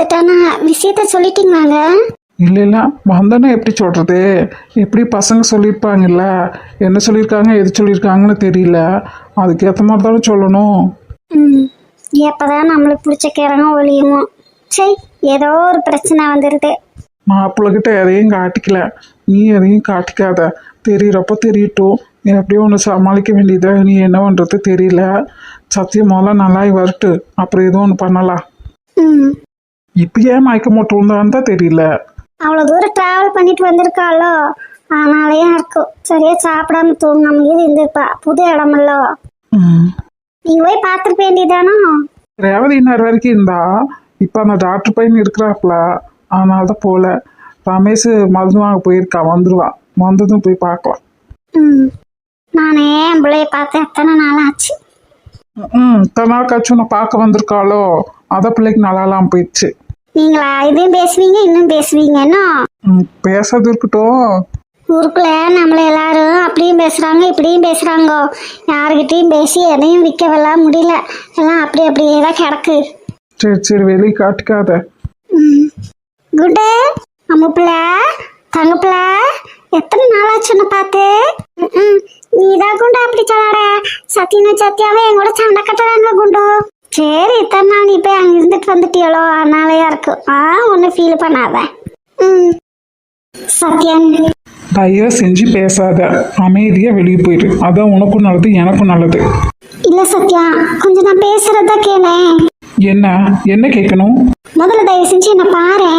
வந்துட்டானா விஷயத்த சொல்லிட்டீங்களாங்க? இல்லை இல்லை, வந்தோன்னா எப்படி சொல்கிறது? எப்படி பசங்க சொல்லியிருப்பாங்கல்ல, என்ன சொல்லியிருக்காங்க எது சொல்லியிருக்காங்கன்னு தெரியல, அதுக்கேற்ற மாதிரி தானே சொல்லணும். ம் எப்போதான் நம்மளுக்கு பிடிச்ச கிறங்க ஒழியுமோ. சரி, ஏதோ ஒரு பிரச்சனை வந்துடுது. மாப்பிள்ளைகிட்ட எதையும் காட்டிக்கல, நீ எதையும் காட்டிக்காத. தெரியிறப்போ தெரியட்டும், நீ எப்படியோ ஒன்று சமாளிக்க வேண்டியதை. நீ என்ன பண்ணுறது தெரியல. சத்தியம் முதல்ல நல்லாயி வரட்டு, அப்புறம் ஏதோ ஒன்று பண்ணலாம். ம் இப்போ ஏன் மயக்க மூட்டு விழுந்தான்னு தான் தெரியல. அவ்வளோ தூரம் ட்ராவல் பண்ணிட்டு வந்திருக்காளோ, அதனாலயே இருக்கும். சரியா சாப்பிடாம தூங்காம இருந்திருப்பா. புது இடமல்லோ. ம் நீ போய் பார்த்துருக்க வேண்டியதானோ? ரேவதி இன்னொரு வரைக்கும் இருந்தா, இப்போ அந்த டாக்டர் பையன் இருக்கிறாப்புல, அதனால தான் போகல. ரமேஷ் மருந்து வாங்க போயிருக்கான், வந்துடுவான். வந்ததும் போய் பார்க்கலாம். ம் நானே என் பிள்ளைய பார்த்து எத்தனை நாள் ஆச்சு. தனாக்காச்சும் நான் பார்க்க வந்திருக்காளோ, அத பிள்ளைக்கு நல்லாலாம் போயிடுச்சு. நீங்களா இதையும் பேசுவீங்க இன்னும் பேசுவீங்கன்னா? பேசாது இருக்கட்டும். ஊருக்குள்ள நம்மள எல்லாரும் அப்படியும் பேசுறாங்க இப்படியும் பேசுறாங்க. யாருக்கிட்டையும் பேசி எதையும் விற்கவெல்லாம் முடியல. எல்லாம் அப்படியே தான் கிடக்கு. சரி சரி, வெளியே காட்டிக்காத. குட்டு நம்ம பிள்ளை தங்க பிள்ளை, எத்தனை நாளாச்சுன்னு பார்த்து. நீதான் குண்டு அப்படி சொல்லாட. சத்தியனும் சத்தியாவே எங்கூட சண்டை கட்டுறாங்க குண்டு. சரி, இத்தனை நாள் நீ போய் அங்கே இருந்துட்டு வந்துட்டியளோ, அதனாலயா இருக்கு. ஒன்றும் ஃபீல் பண்ணாத. சத்யன், தயவு செஞ்சு பேசாத, அமைதியா வெளியே போயிரு. அதான் உனக்கும் நல்லது எனக்கும் நல்லது. இல்ல சத்யா, கொஞ்சம் நான் பேசுறதா கேளேன். என்ன என்ன கேட்கணும்? முதல்ல தயவு செஞ்சு என்ன பாரு.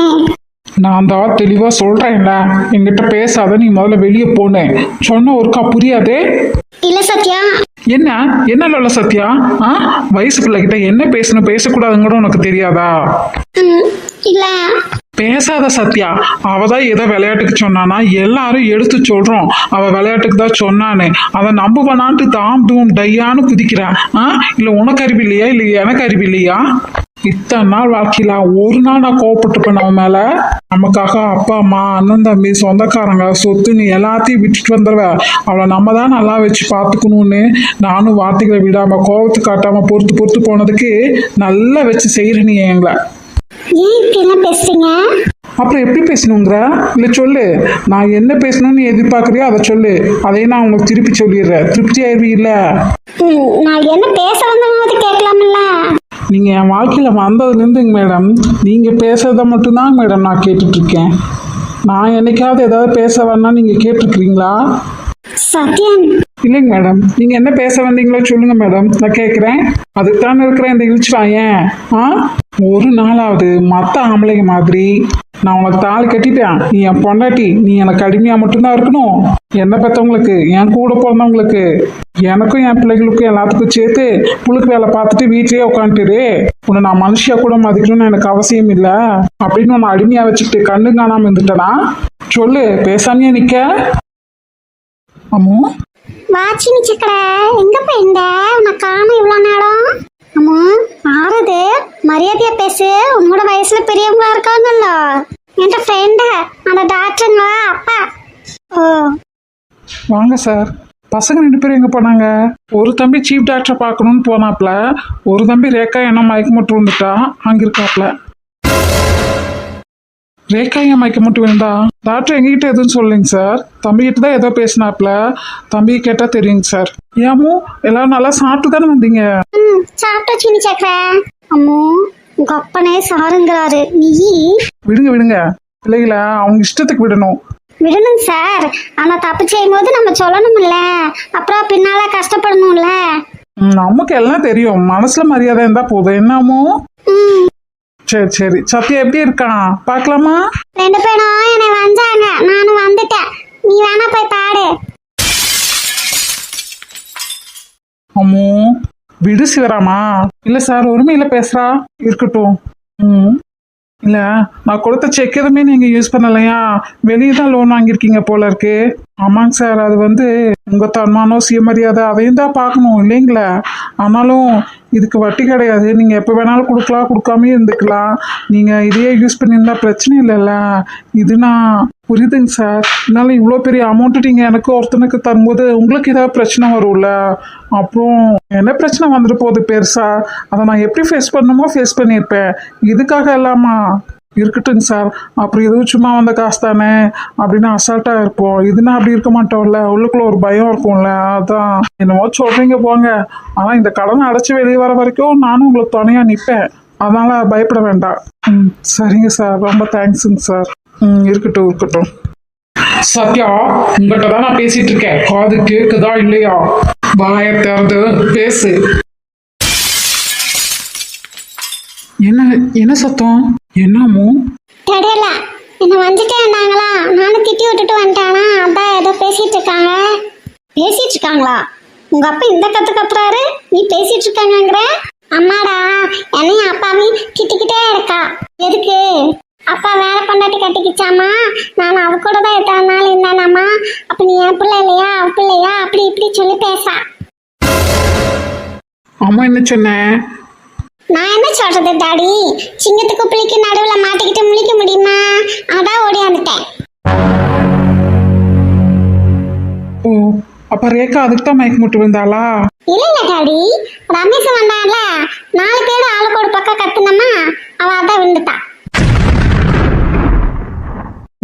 நான் தான் தெளிவா சொல்றேன்ல, என்கிட்ட பேசாத, நீ முதல்ல வெளியே போனேன் சொன்ன ஒருக்கா புரியாதே. இல்ல சத்யா. என்ன என்ன லோல சத்யா? வயசு பிள்ளைகிட்ட என்ன பேசணும் பேசக்கூடாதுன்னு கூட உனக்கு தெரியாதா? இல்ல பேசாத சத்யா. அவதான் ஏதோ விளையாட்டுக்கு சொன்னானா, எல்லாரும் எடுத்து சொல்றோம் அவ விளையாட்டுக்கு தான் சொன்னானே, அதை நம்புவனான்ட்டு தாம் தூம் டையான்னு குதிக்கிறான். இல்ல உனக்கு அறிவு இல்லையா, இல்ல எனக்கு அறிவு இல்லையா? இத்தனை நாள் வாழ்க்கையில ஒரு நாள் நான் கோவப்பட்டுப்பேன் அவன் மேல. நமக்காக அப்பா அம்மா அண்ணன் தம்பி சொந்தக்காரங்க சொத்துன்னு எல்லாத்தையும் விட்டுட்டு வந்துடுவ. அவளை நம்ம தான் நல்லா வச்சு பார்த்துக்கணும்னு நானும் வார்த்தைகளை விடாம கோவத்து காட்டாம பொறுத்து போனதுக்கு நல்லா வச்சு செய்யற நீ எங்களை. ஏன் இப்படி எல்லாம் பேசுறீங்க? அப்புறம் எப்படி பேசணுங்கிற? இல்லை சொல்லு, நான் என்ன பேசணும்னு எதிர்பார்க்குறியோ அதை சொல்லு, அதையும் நான் உனக்கு திருப்பி சொல்லிடுறேன். திருப்தி ஆயிருவி இல்ல? நான் என்ன பேச வந்தவங்க கேட்கலாம்ல? நீங்க என் வாழ்க்கையில வந்ததுலேருந்து மேடம், நீங்க பேசுறத மட்டும்தான் மேடம் நான் கேட்டுட்டு இருக்கேன். நான் என்னைக்காவது ஏதாவது பேச வரனா நீங்க கேட்டிருக்கிறீங்களா? சத்யன், இல்லைங்க மேடம், நீங்க என்ன பேச வந்தீங்களோ சொல்லுங்க மேடம், நான் கேட்குறேன். அதுக்கு தானே இருக்கிறேன் இந்த இழிச்சுவாயன். ஒரு நாளாவது மற்ற ஆம்பளைங்க மாதிரி நான் உனக்கு தாலி கட்டிட்டேன், நீ என் பொண்டாட்டி, நீ எனக்கு அடிமையா மட்டும்தான் இருக்கணும். என்ன பெற்றவங்களுக்கு, என் கூட பிறந்தவங்களுக்கு, எனக்கும் என் பிள்ளைகளுக்கும் எல்லாத்துக்கும் சேர்த்து புழுக்கு வேலை பார்த்துட்டு வீட்லயே உட்காந்துட்டு உன்னை நான் மனுஷியா கூட மதிக்கணும்னு எனக்கு அவசியம் இல்லை அப்படின்னு உன்னை அடிமையா வச்சுக்கிட்டு கண்ணு காணாம இருந்துட்டேனா? சொல்லு, பேசாமையே நிக்க. அம்மோ வாட்சி நிச்சக்கட எங்க போயிருந்த? உனக்கு காண இவ்வளவு நேரம். அம்மா ஆறுது, மரியாதையா பேசு. உன்னோட வயசுல பெரியவங்களா இருக்காங்கல்ல, என் ஃப்ரெண்டு, அந்த டாக்டருங்களா அப்பா. வாங்க சார். பசங்க 2 பேரும் எங்க போனாங்க? ஒரு தம்பி சீஃப் டாக்டரை பார்க்கணும்னு போனாப்ல, ஒரு தம்பி ரேக்கா என்ன மயக்க மட்டும் வந்துட்டா அங்க இருக்காப்ல. ரேக்கா ஏன் மயக்க மட்டும் வேண்டா? டாக்டர் எங்ககிட்ட எதுவும் சொல்லுங்க சார். தம்பிக்கிட்ட தான் ஏதோ பேசினாப்ல, தம்பி கேட்டா தெரியுங்க சார். ஏமோ எல்லாரும் நல்லா சாப்பிட்டு தானே வந்தீங்க? சாப்பிட்டா சீனி சக்கர. அம்மோ உங்க அப்பனே சாருங்கிறாரு. நீ விடுங்க, பிள்ளைகளை அவங்க இஷ்டத்துக்கு விடணும். விடணும் சார், ஆனா தப்பு செய்யும் போது நம்ம சொல்லணும்ல, அப்புறம் பின்னால கஷ்டப்படணும்ல. நமக்கு எல்லாம் தெரியும், மனசுல மரியாதை இருந்தா போதும். என்னமோ சரி, சத்யா எப்படி இருக்கான் பாக்கலாமா? 2 பேரும் என்னை வந்தாங்க, நானும் வந்துட்டேன். நீ வேணா போய் பாடு. அம்மோ விடு சிவராமா. இல்ல சார், உரிமையில பேசுறா, இருக்கட்டும். இல்ல நான் கொடுத்த செக் எதுவுமே நீங்க யூஸ் பண்ணலையா? வெளியே தான் லோன் வாங்கியிருக்கீங்க போல இருக்கு. ஆமாங்க சார், அது வந்து உங்க தன்மானம் சுயமரியாதை அதையும் தான் பார்க்கணும் இல்லைங்களா? ஆனாலும் இதுக்கு வட்டி கிடையாது. நீங்க எப்போ வேணாலும் கொடுக்கலாம், கொடுக்காமயே இருந்துக்கலாம். நீங்க இதையே யூஸ் பண்ணியிருந்தா பிரச்சனை இல்லைல்ல. இது நான் புரியுதுங்க சார். இதனால இவ்வளோ பெரிய அமௌண்ட்டு நீங்கள் எனக்கு ஒருத்தனுக்கு தரும்போது உங்களுக்கு ஏதாவது பிரச்சனை வரும்ல. அப்புறம் என்ன பிரச்சனை வந்துட்டு போகுது பெருசா? அதை நான் எப்படி ஃபேஸ் பண்ணணுமோ ஃபேஸ் பண்ணியிருப்பேன். இதுக்காக எல்லாமா இருக்கட்டுங்க சார். அப்புறம் எதுவும் சும்மா வந்த காசு தானே அப்படின்னு அசால்ட்டாக இருப்போம். இதுனா அப்படி இருக்க மாட்டோம்ல. உள்ளுக்குள்ள ஒரு பயம் இருக்கும்ல. அதான் என்னமோ சொல்றீங்க போங்க. ஆனால் இந்த கடனை அடைச்சி வெளியே வர வரைக்கும் நானும் உங்களுக்கு துணையாக நிற்பேன். அதனால பயப்பட வேண்டாம். சரிங்க சார், ரொம்ப தேங்க்ஸுங்க சார். இருக்கட்டும் இருக்கட்டும். சத்யா, உங்ககிட்ட தான் நான் பேசிட்டு இருக்கேன். காது கேக்குதா இல்லையா? வாயை திறந்து பேசு. என்ன என்ன சத்தம்? என்னமோ தெரியல, என்ன வந்துட்டேன்னாங்களா, நானும் திட்டி விட்டுட்டு வந்துட்டானா, அதான் ஏதோ பேசிட்டு இருக்காங்க. பேசிட்டு இருக்காங்களா? உங்க அப்பா இந்த கத்து கத்துறாரு, நீ பேசிட்டு இருக்காங்கங்கிற? அம்மாடா, என்னையும் அப்பாவையும் திட்டிக்கிட்டே இருக்கா. எதுக்கு? அப்பா வேற பொண்டாட்டி கட்டிக்கிச்சாமா, நான் அவ கூட தான் எத்தனை நாள் இருந்தானாமா, அப்ப நீ என் பிள்ளை இல்லையா, அவ பிள்ளையா, அப்படி இப்படி சொல்லி பேசா. அம்மா என்ன சொன்ன? நான் என்ன சொல்றது டாடி, சிங்கத்துக்கு புளிக்கு நடுவுல மாட்டிக்கிட்டு முழிக்க முடியுமா? அதான் ஓடியாந்துட்டேன். ஓ, அப்ப ரேகா அதுக்கு தான் மயக்க முட்டு விழுந்தாளா? இல்ல டாடி, ரமேஷ் வந்தான்ல, 4 பேர் ஆளுக்கு ஒரு பக்கம் கத்துனமா, அவ அதான் விழுந்துட்டான்.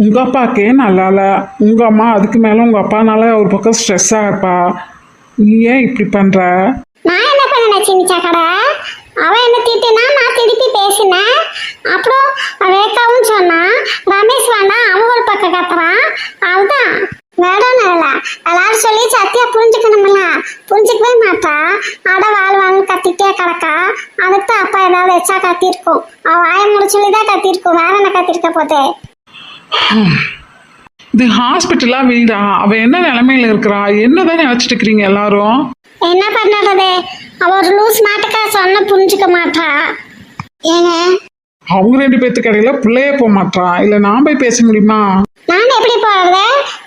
உங்க அப்பாக்கே நல்லால, உங்க அம்மா அதுக்கு மேல உங்க அப்பானால ஒரு பக்கம் ஸ்ட்ரெஸ்ஸா இருப்பா. நீ ஏன் இப்படி பண்ற? நான் என்ன பண்ண சின்ன கடை, அவன் என்ன திட்டினா நான் திருப்பி பேசினேன். அப்புறம் ரேகாவும் சொன்னா, ரமேஷ் வேணா அவன் ஒரு பக்கம் கத்துறான். அதுதான் வேற ஒன்றும் இல்லை. எல்லாரும் சொல்லி சத்தியா புரிஞ்சுக்கணும்ல, புரிஞ்சுக்கவே மாட்டா. அட வாழ்வாங்க கத்திட்டே கிடக்கா. அதுக்கு தான் அப்பா ஏதாவது எச்சா கத்திருக்கும். அவன் வாயை முடிச்சுள்ளி தான் கத்திருக்கும், வேற என்ன கத்திருக்க போதே. இது ஹாஸ்பிட்டலா வீடா? அவ என்ன நிலைமையில இருக்கிறா? என்னதான் நினைச்சிட்டு இருக்கிறீங்க எல்லாரும்? என்ன பண்ணுறது, அவ ஒரு லூஸ் மாட்டுக்கா சொன்ன புரிஞ்சுக்க மாட்டா. ஏங்க, அவங்க 2 பேத்துக்கு இடையில பிள்ளையே போக மாட்டா. இல்ல நான் போய் பேச முடியுமா? நான் எப்படி போறது?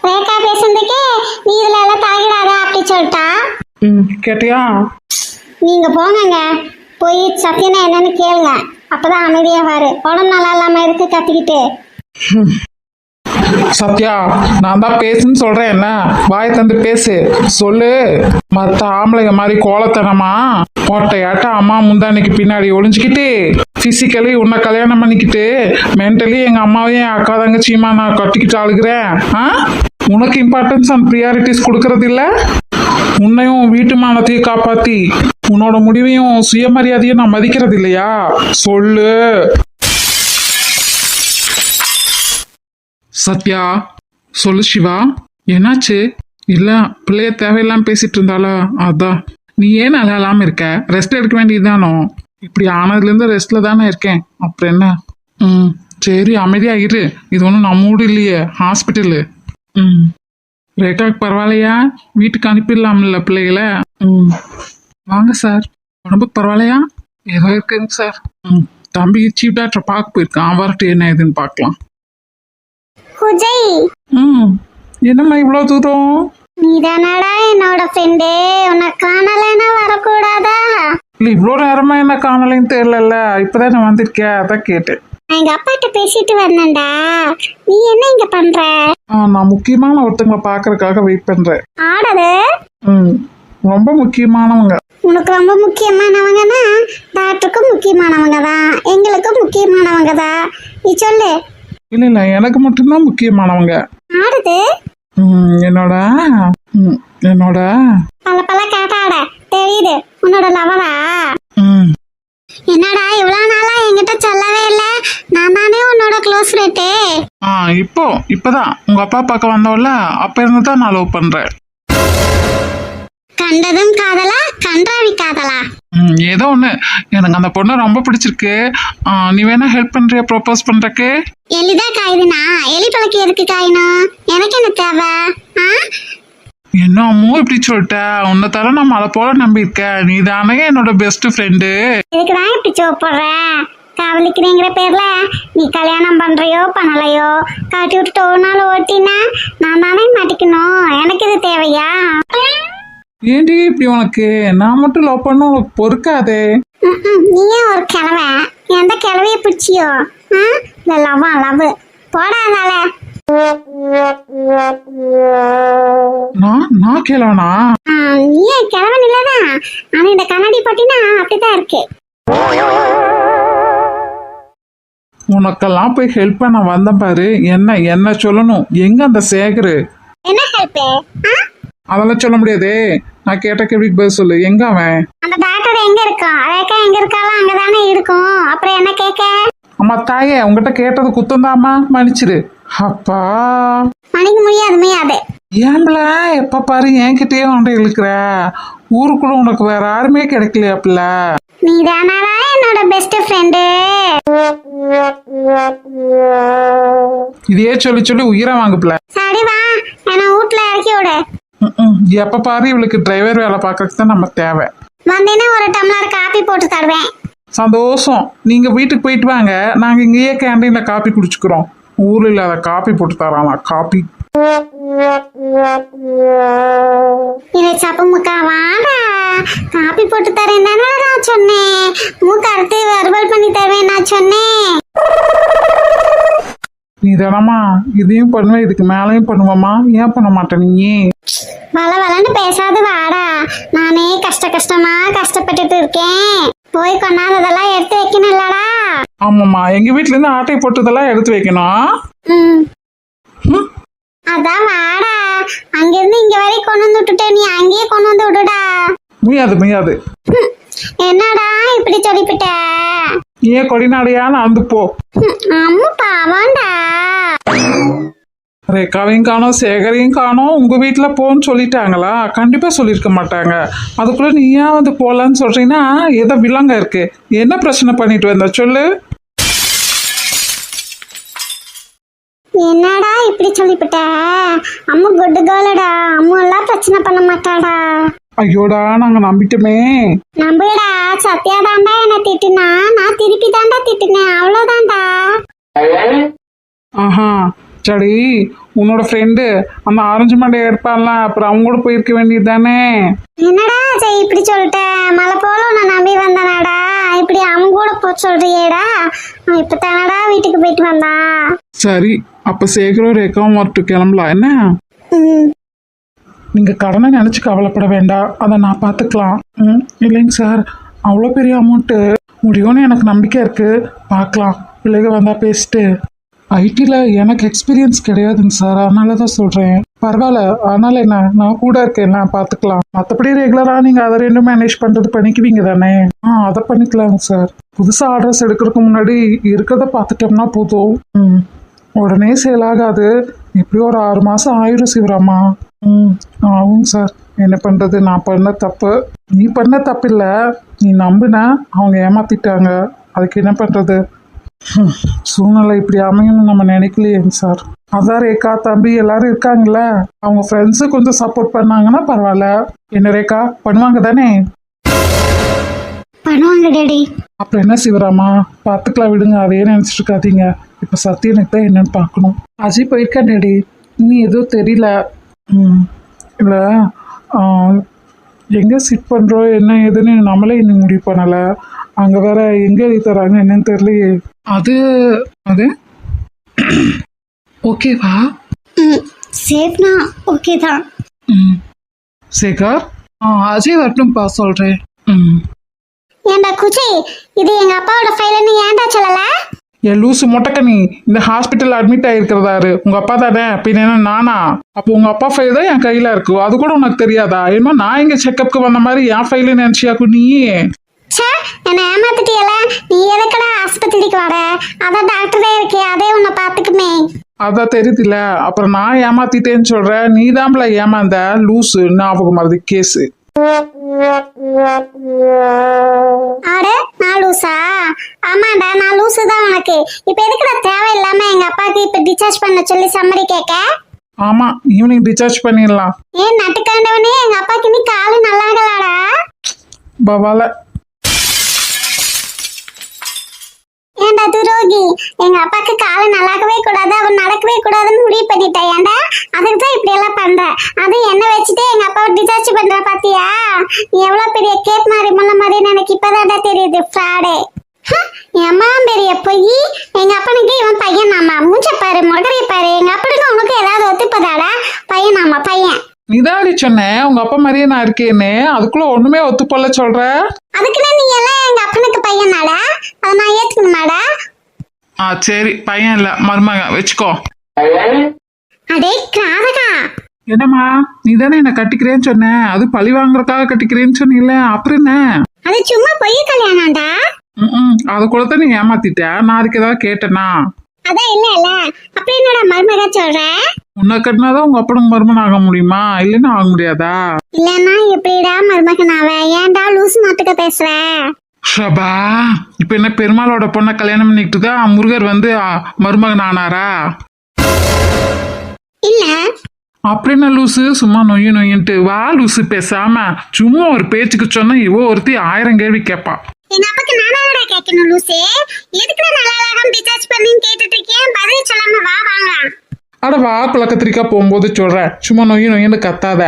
ரேகா பேசுறதுக்கே நீ இதுல எல்லாம் தாகிடாத அப்படி சொல்லிட்டா. கேட்டியா? நீங்க போங்கங்க, போய் சத்தியனா என்னன்னு கேளுங்க. அப்பதான் அமைதியா வாரு. உடம்பு நல்லா இல்லாம இருக்கு கத்திக்கிட்டு. சத்யா, நான் தான் பேசுன்னு சொல்றேன். என்ன வாயை தந்து பேசு, சொல்லு. மற்ற ஆம்பளைங்க மாதிரி கோலத்தனமா பொட்டையாட்ட அம்மா முந்தானைக்கு பின்னாடி ஒளிஞ்சுக்கிட்டு பிசிக்கலி உன்னை கல்யாணம் பண்ணிக்கிட்டு மென்டலி எங்க அம்மாவையும் என் அக்கா தங்கச்சியுமா நான் கட்டிக்கிட்டு அழுகிறேன். உனக்கு இம்பார்ட்டன்ஸ் அண்ட் ப்ரியாரிட்டிஸ் கொடுக்கறது இல்ல. உன்னையும் வீட்டு மானத்தையும் காப்பாத்தி உன்னோட முடிவையும் சுயமரியாதையும் நான் மதிக்கிறது இல்லையா? சொல்லு சத்யா, சொல்லு. சிவா, என்னாச்சு? இல்ல பிள்ளைய தேவையில்லாம பேசிட்டு இருந்தாளா? அதான். நீ ஏன் நல்லா இல்லாம இருக்க? ரெஸ்ட் எடுக்க வேண்டியதுதானோ? இப்படி ஆனதுல இருந்து ரெஸ்ட்ல தானே இருக்கேன். அப்புறம் என்ன? சரி, அமைதியா இரு. இது ஒன்றும் நம்ம வீடு இல்லையே, ஹாஸ்பிட்டலு. ரேகாக்கு பரவாயில்லையா? வீட்டுக்கு அனுப்பிடலாம்ல பிள்ளைகளை? வாங்க சார். உடம்புக்கு பரவாயில்லையா? ஏதோ இருக்குங்க சார். தம்பி சீஃப் டாக்டர் பார்க்க போயிருக்கான். வரட்டு என்ன ஏதுன்னு பார்க்கலாம். குஜய், என்னம்மா இவ்வளோ தூரம்? நீதானடா என்னோட ஃப்ரெண்டு, உன்னை காணலைன்னா வரக்கூடாதா? இல்லை, இவ்வளோ நேரமா என்ன காணலைன்னு தெரியல. இப்போதான் நான் வந்திருக்கேன், அதான் கேட்டேன். நான் எங்க அப்பாட்ட பேசிட்டு வந்தேன்டா. நீ என்ன இங்க பண்ற? நான் முக்கியமான ஒருத்தங்களை பார்க்கறதுக்காக வெயிட் பண்றேன். ஆடது ரொம்ப முக்கியமானவங்க. உனக்கு ரொம்ப முக்கியமானவங்கன்னா டாக்டருக்கும் முக்கியமானவங்க தான், எங்களுக்கும் முக்கியமானவங்க தான். நீ சொல்லு. இல்ல எனக்கு மட்டும்தான் முக்கியமானவங்க. ஆடுது என்னோட பல பல கேட்டாட தெரியுது உன்னோட லவரா. என்னடா இவ்வளவு நாளா என்கிட்ட சொல்லவே இல்ல? நான் தானே உன்னோட க்ளோஸ் ஃப்ரெண்டு. இப்பதான் உங்க அப்பா பார்க்க வந்தோம்ல, அப்ப இருந்து தான் நான் லவ் பண்றேன். கண்டதும் காதலா, கன்றாவி காதலா? ஏதோ ஒண்ணு. எனக்கு அந்த பொண்ணை ரொம்ப பிடிச்சிருக்கு. நீ வேணா ஹெல்ப் பண்றியா ப்ரோபோஸ் பண்றக்கு? எலிதான் காயுதுனா எலி பழக்கி எதுக்கு காயணும்? எனக்கு என்ன தேவை? என்னமோ இப்படி சொல்லிட்ட. உன்னை தர நான் மழை போல நம்பியிருக்கேன். நீ தானே என்னோட பெஸ்ட் ஃப்ரெண்டு. இதுக்குதான் இப்படி சோப்படுற? காதலிக்கிறேங்கிற பேர்ல நீ கல்யாணம் பண்றியோ பண்ணலையோ காட்டி விட்டுட்டு ஒரு நாள் ஓட்டினா நான் தானே மாட்டிக்கணும். எனக்கு இது தேவையா? ஏண்டி இப்படி உனக்கு நான் மட்டும் லவ் பண்ண உனக்கு பொறுக்காதே. நீயே ஒரு கிழவை, எந்த கிழவைய பிடிச்சியோ? இந்த லவ்வா லவ் போடாதால. நான் கேளவனா? நீயே கிழவன் இல்லதான், ஆனா இந்த கண்ணாடி போட்டினா அப்படிதான் இருக்கு. உனக்கெல்லாம் போய் ஹெல்ப் பண்ண வந்தேன் பாரு. என்ன சொல்லணும்? எங்க அந்த சேகரு? என்ன ஹெல்ப்? அதெல்லாம் சொல்ல முடியாதே. நான் கேட்ட கேள்விக்கு பதில் சொல்லு. எங்க அவன்? அந்த டாக்டர் எங்க இருக்கான்? ரேகா எங்க இருக்காலும் அங்கதானே இருக்கும். அப்புறம் என்ன கேட்க? அம்மா தாயே, உங்ககிட்ட கேட்டது குத்தந்தாமா, மன்னிச்சிரு. அப்பா மணிக்கு முடியாது. ஏன்ல எப்ப பாரு என்கிட்டயே வந்து இழுக்கிற? ஊருக்குள்ள உனக்கு வேற யாருமே கிடைக்கலையாப்ல? நீ தானாடா என்னோட பெஸ்ட் ஃப்ரெண்டு. இதையே சொல்லி சொல்லி உயிரை வாங்குப்ல. சரி வா, என்ன வீட்டுல இறக்கி விடு. எப்ப பாரு இவளுக்கு டிரைவர் வேலை பார்க்கறதுக்கு தான் நம்ம தேவை. வந்தேன்னா ஒரு டம்ளர் காபி போட்டு தருவேன். சந்தோஷம். நீங்க வீட்டுக்கு போயிட்டு வாங்க, நாங்க இங்கேயே கேண்டீன்ல காப்பி குடிச்சுக்கிறோம். ஊர்ல இல்லாத காப்பி போட்டு தரானா காப்பி. இதை சப்பு முக்கா வாடா, காபி போட்டு தரேன் தானே நான் சொன்னேன். மூக்க அறுத்து வறுவல் பண்ணி தருவேன் நான் சொன்னேன். நீ தானம்மா இதையும் பண்ணுவ, இதுக்கு மேலையும் பண்ணுவமா? ஏன் பண்ண மாட்டேன் நீ? வளன்னு பேசாது வாடா. நானே கஷ்டமா கஷ்டப்பட்டுட்டு இருக்கேன். போய் கொண்டாந்ததெல்லாம் எடுத்து வைக்கணும்லடா. ஆமாம்மா, எங்க வீட்டுல இருந்து ஆட்டை போட்டதெல்லாம் எடுத்து வைக்கணும். அதான் வாடா, அங்கிருந்து இங்க வரைக்கும் கொண்டு வந்து விட்டுட்டு நீ அங்கேயே கொண்டு வந்து விடுடா. முடியாது. என்னடா இப்படி சொல்லிவிட்ட? ஏன் கொடிநாடையான்னு வந்து போ. அம்மா பாவாண்டா. ரேகாவையும் காணோம், சேகரையும் காணோம். உங்க வீட்டுல போன்னு சொல்லிட்டாங்களா? கண்டிப்பா சொல்லியிருக்க மாட்டாங்க. அதுக்குள்ள நீ ஏன் வந்து போலான்னு சொல்றீங்கன்னா ஏதோ விலங்க இருக்கு. என்ன பிரச்சனை பண்ணிட்டு வந்த சொல்லு. என்னடா இப்படி சொல்லிவிட்ட? அம்மா குட் கேர்ளடா. அம்மா எல்லாம் பிரச்சனை பண்ண மாட்டாடா. ஐயோடா, நாங்க நம்பிட்டோமே. நம்புடா, சத்யா தாண்டா என்ன திட்டுனா, நான் திருப்பி தாண்டா திட்டுனேன். அவ்வளவுதான்டா. ஆஹா சரி, உன்னோட ஃப்ரெண்டு அந்த ஆரஞ்சு மண்டையை எடுப்பான்ல, அப்புறம் அவங்க கூட போயிருக்க வேண்டியது தானே? என்னடா சரி இப்படி சொல்லிட்ட? மலை போல உன்னை நம்பி வந்தனாடா, இப்படி அவங்க கூட போ சொல்றியேடா. இப்ப தானடா வீட்டுக்கு போயிட்டு வந்தான். சரி, அப்ப சேகரும் ரேகாவும் வரட்டும், கிளம்பலாம் என்ன? நீங்க கடனை நினைச்சு கவலைப்பட வேண்டாம், அதை நான் பார்த்துக்கலாம். இல்லைங்க சார், அவ்வளோ பெரிய அமௌண்ட்டு முடியும்னு எனக்கு நம்பிக்கை இருக்கு. பார்க்கலாம், பிள்ளைங்க வந்தா பேசிட்டு. ஐடியில் எனக்கு எக்ஸ்பீரியன்ஸ் கிடையாதுங்க சார், அதனால தான் சொல்கிறேன். பரவாயில்ல, அதனால என்ன, நான் கூட இருக்கேன், நான் பார்த்துக்கலாம். மற்றபடி ரெகுலராக நீங்கள் அதை ரெண்டும் மேனேஜ் பண்ணுறது பண்ணிக்குவீங்க தானே? அதை பண்ணிக்கலாங்க சார். புதுசாக ஆர்டர்ஸ் எடுக்கிறதுக்கு முன்னாடி இருக்கிறத பார்த்துட்டோம்னா போதும். உடனே சேல் ஆகாது, எப்படியும் ஒரு 6 மாதம் ஆயிரும் சிவராமா. ஆகும் சார். என்ன பண்ணுறது, நான் பண்ண தப்பு. நீ பண்ண தப்பு இல்லை, நீ நம்புன, அவங்க ஏமாத்திட்டாங்க. அதுக்கு என்ன பண்ணுறது? சூழ்நிலை இப்படி அமையணும்னு நம்ம நினைக்கலையேங்க சார். அதான் ரேகா தம்பி எல்லாரும் இருக்காங்கல்ல, அவங்க ஃப்ரெண்ட்ஸு கொஞ்சம் சப்போர்ட் பண்ணாங்கன்னா பரவாயில்ல. என்ன ரேகா, பண்ணுவாங்க தானே? பண்ணுவாங்க டேடி. அப்புறம் என்ன சிவராமா, பார்த்துக்கலாம் விடுங்க, அதையே நினைச்சிட்டு இருக்காதீங்க. இப்போ சத்தியனுக்கு தான் என்னன்னு பார்க்கணும். அஜய் போயிருக்கேன் டேடி, இன்னும் எதுவும் தெரியல. இல்லை, எங்கே சிட் பண்ணுறோம் என்ன ஏதுன்னு நம்மளே இன்னும் முடிவு பண்ணலை. அங்கே வேற எங்கே எழுதி தராங்க என்னன்னு தெரியலையே. அது ஓகேவா? சேஃப்னா ஓகே தான். சேகர், அஜய் வரட்டும்ப்பா சொல்கிறேன். ஏண்டா குச்சி, இது எங்க அப்பாவோட ஃபைல்னு ஏன்டா சொல்லல? என் லூசு மொட்டைக்கண்ணி, இந்த ஹாஸ்பிட்டல் அட்மிட் ஆகிருக்கிறதாரு உங்க அப்பா தானே, பின்ன என்ன நானா? அப்போ உங்க அப்பா ஃபைல் தான் என் கையில இருக்கு, அது கூட உனக்கு தெரியாதா? ஏன்னா நான் இங்க செக்கப்புக்கு வந்த மாதிரி என் ஃபைலு நினைச்சியாக்கும் நீ? சே, என்ன ஏமாத்திட்டியல. நீ எதுக்கடா ஆஸ்பத்திரிக்கு வர? அதான் டாக்டரே இருக்கே, அதே உன்னை பாத்துக்குமே. அதான் தெரியுதுல, அப்புறம் நான் ஏமாத்திட்டேன்னு சொல்றேன். நீ தான்ல ஏமாந்த லூசு. ஞாபகம் மறதி கேஸு. ஆட நான் லூசா? ஆமாடா, நான் லூசு தான் உனக்கு. இப்ப எதுக்குடா தேவையில்லாம எங்க அப்பாவுக்கு இப்ப டிஸ்சார்ஜ் பண்ண சொல்லி சம்மரி கேட்க? ஆமா, ஈவினிங் டிஸ்சார்ஜ் பண்ணிடலாம். ஏன் நட்டுக்காண்டவனே, எங்க அப்பாக்கு நீ காலு நல்லாகலாடா. பவால ஏண்டா துரோகி, எங்க அப்பாக்கு காலை நல்லாக்கவே கூடாது, அவன் நடக்கவே கூடாதுன்னு முடிவு பண்ணிட்டேன். ஏண்டா அதுக்கு தான் இப்படி எல்லாம் பண்ற. அது என்ன வச்சுட்டு எங்க அப்பாவை டிசார்ஜ் பண்ற பாத்தியா? நீ எவ்வளவு பெரிய கேட் மாதிரி முள்ள மாதிரி எனக்கு இப்பதான்டா தெரியுது. ஃப்ராடு. என் அம்மா பெரிய பொய். எங்க அப்பனுக்கு இவன் பையன் நாமா. மூஞ்ச பாரு, முகரைய பாரு. எங்க அப்பனுக்கு உனக்கு ஏதாவது ஒத்துப்பதாடா? பையன் நாமா, பையன். நீதாடி சொன்னேன் உங்க அப்பா மாதிரியே நான் இருக்கேன்னு, அதுக்குள்ள ஒண்ணுமே ஒத்துப்போல சொல்ற. அதுக்குன்னு நீ எல்லாம் எங்க அப்பனுக்கு பையனாடா? அதை நான் ஏத்துக்கணுமாடா? சரி, பையன் இல்ல மருமக வச்சுக்கோ. அடே கிராதகா, என்னம்மா நீ தானே என்ன கட்டிக்கிறேன்னு சொன்ன, அது பழி வாங்குறதுக்காக கட்டிக்கிறேன்னு சொன்னீல, அப்புறம் என்ன? அது சும்மா பொய் கல்யாணம்டா. அது கூட தான் நீ ஏமாத்திட்ட. நான் அதுக்கு ஏதாவது கேட்டேனா? அதான் இல்ல அப்படி என்னடா மருமக சொல்ற? உன்னை கட்டினாதான் உங்க அப்பனுக்கு மருமன் ஆக முடியுமா, இல்லைன்னா ஆக முடியாதா? இல்லன்னா எப்படிடா மருமகனாவ? ஏன்டா லூசு மாட்டுக்க பேசுற? ஷபா, இப்ப என்ன பெருமாளோட பொண்ணை கல்யாணம் பண்ணிக்கிட்டு தான் முருகர் வந்து மருமகன் ஆனாரா? இல்ல. அப்படின்னா லூசு சும்மா நொய்யின்ட்டு வா. லூசு பேசாம சும்மா ஒரு பேச்சுக்கு சொன்னா இவ ஒருத்தி 1000 கேள்வி கேட்பா. எங்க அப்பாக்கு நானாடா கேட்கணும் லூசே? எதுக்குடா நல்லா டிசார்ஜ் பண்ணின்னு கேட்டுட்டு இருக்கேன்? பதில் சொல்லாம வா வாங்க. அட வா, குளக்கத்திரிக்கா போகும்போது சொல்றேன், சும்மா நொய்யின்னு கத்தாத.